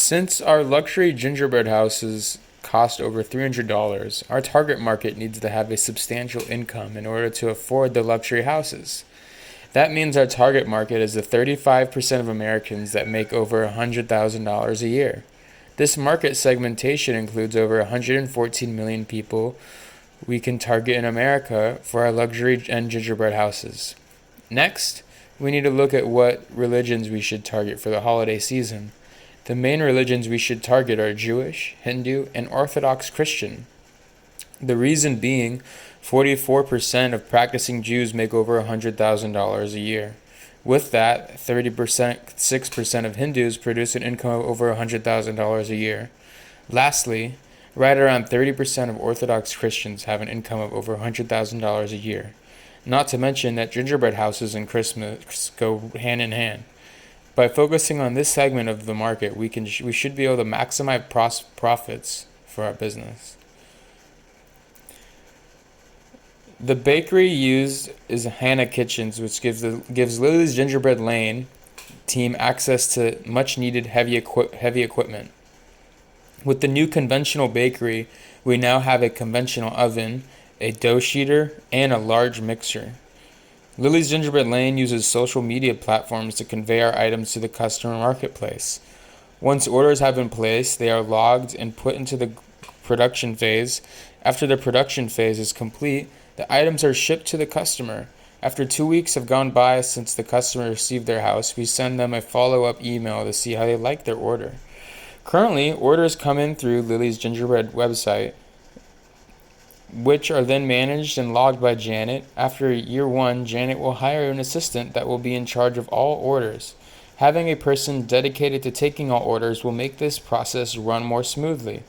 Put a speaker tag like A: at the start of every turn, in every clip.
A: Since our luxury gingerbread houses cost over $300, our target market needs to have a substantial income in order to afford the luxury houses. That means our target market is the 35% of Americans that make over $100,000 a year. This market segmentation includes over 114 million people we can target in America for our luxury and gingerbread houses. Next, we need to look at what religions we should target for the holiday season. The main religions we should target are Jewish, Hindu, and Orthodox Christian. The reason being, 44% of practicing Jews make over $100,000 a year. With that, 6% of Hindus produce an income of over $100,000 a year. Lastly, right around 30% of Orthodox Christians have an income of over $100,000 a year. Not to mention that gingerbread houses and Christmas go hand in hand. By focusing on this segment of the market, we should be able to maximize profits for our business. The bakery used is Hannah Kitchens, which gives Lily's Gingerbread Lane team access to much-needed heavy equipment. With the new conventional bakery, we now have a conventional oven, a dough sheeter, and a large mixer. Lily's Gingerbread Lane uses social media platforms to convey our items to the customer marketplace. Once orders have been placed, they are logged and put into the production phase. After the production phase is complete, the items are shipped to the customer. After 2 weeks have gone by since the customer received their house, we send them a follow-up email to see how they like their order. Currently, orders come in through Lily's Gingerbread website, which are then managed and logged by Janet. After year 1, Janet will hire an assistant that will be in charge of all orders. Having a person dedicated to taking all orders will make this process run more smoothly.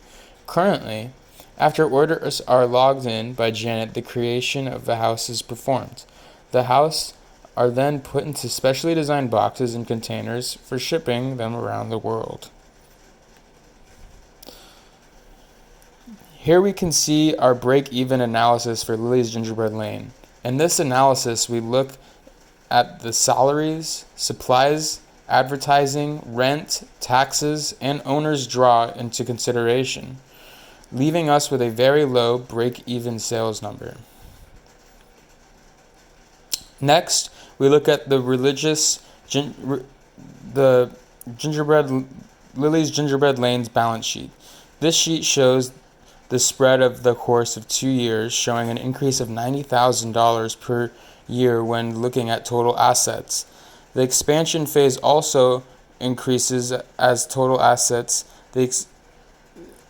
A: Currently, after orders are logged in by Janet, the creation of the house is performed. The house are then put into specially designed boxes and containers for shipping them around the world. Here we can see our break-even analysis for Lily's Gingerbread Lane. In this analysis, we look at the salaries, supplies, advertising, rent, taxes, and owner's draw into consideration, leaving us with a very low break-even sales number. Next, we look at the Lily's Gingerbread Lane's balance sheet. This sheet shows the spread of the course of 2 years, showing an increase of $90,000 per year when looking at total assets. The expansion phase also increases as total assets.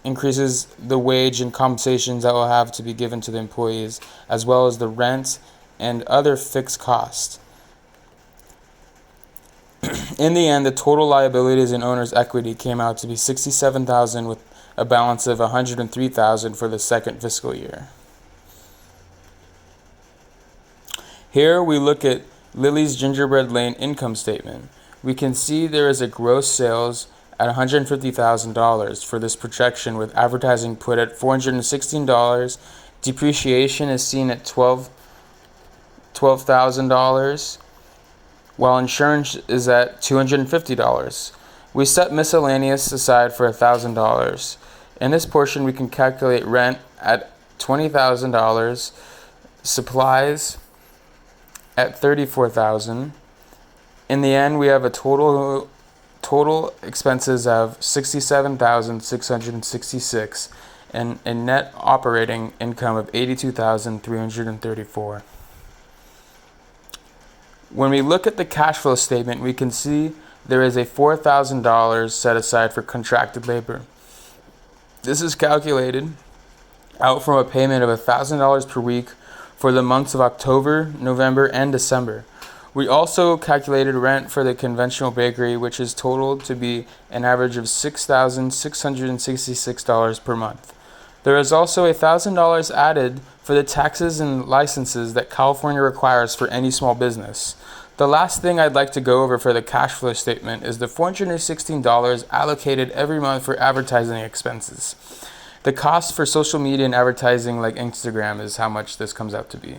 A: Increases the wage and compensations that will have to be given to the employees, as well as the rent and other fixed costs. In the end, the total liabilities and owner's equity came out to be $67,000 with a balance of $103,000 for the second fiscal year. Here we look at Lily's Gingerbread Lane income statement. We can see there is a gross sales at $150,000 for this projection, with advertising put at $416. Depreciation is seen at $12,000, while insurance is at $250. We set miscellaneous aside for $1,000. In this portion, we can calculate rent at $20,000, supplies at $34,000. In the end, we have a total expenses of $67,666 and a net operating income of $82,334. When we look at the cash flow statement, we can see there is a $4,000 set aside for contracted labor. This is calculated out from a payment of $1,000 per week for the months of October, November, and December. We also calculated rent for the conventional bakery, which is totaled to be an average of $6,666 per month. There is also $1,000 added for the taxes and licenses that California requires for any small business. The last thing I'd like to go over for the cash flow statement is the $416 allocated every month for advertising expenses. The cost for social media and advertising like Instagram is how much this comes out to be.